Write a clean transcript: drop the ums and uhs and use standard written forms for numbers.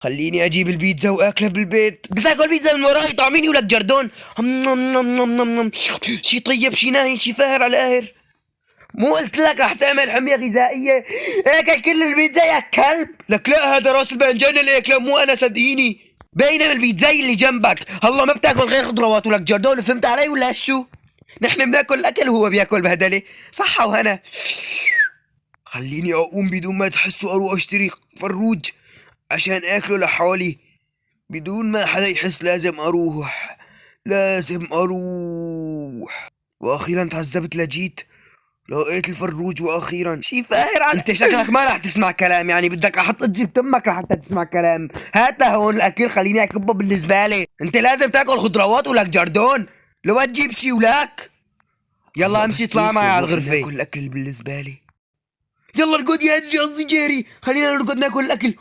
خليني اجيب البيتزا واكلها بالبيت. بتاكل بيتزا من وراي؟ طعميني ولك جردون. شي طيب شي ناهي شي فاهر على القاهر. مو قلت لك رح تعمل حمية غذائية؟ اكل كل البيتزا يا كلب. لك لا، هذا راس الباذنجان اللي اكله مو انا، صدقيني. باينه من البيتزاي اللي جنبك. هلا ما بتاكل غير خضروات ولك جردون، فهمت علي ولا شو؟ نحن بناكل الاكل وهو بياكل بهدله. صحة وهنا. خليني اقوم بدون ما تحسوا، اروح اشتري فروج عشان اكله لحالي بدون ما حدا يحس. لازم اروح، لازم اروح. واخيرا تعذبت لجيت، لقيت الفروج واخيرا. شي فاهر على انت شكلك ما رح تسمع كلام، يعني بدك احط تجيب تمك لحتى تسمع كلام. هات لهون الاكل خليني اكبه بالزباله. انت لازم تاكل خضروات ولك جردون، لو ما تجيب شي ولك. يلا امشي اطلع معي على الغرفه. ناكل الاكل بالزباله. يلا ارقد يا قصدي جيري، خلينا نرقد ناكل الاكل.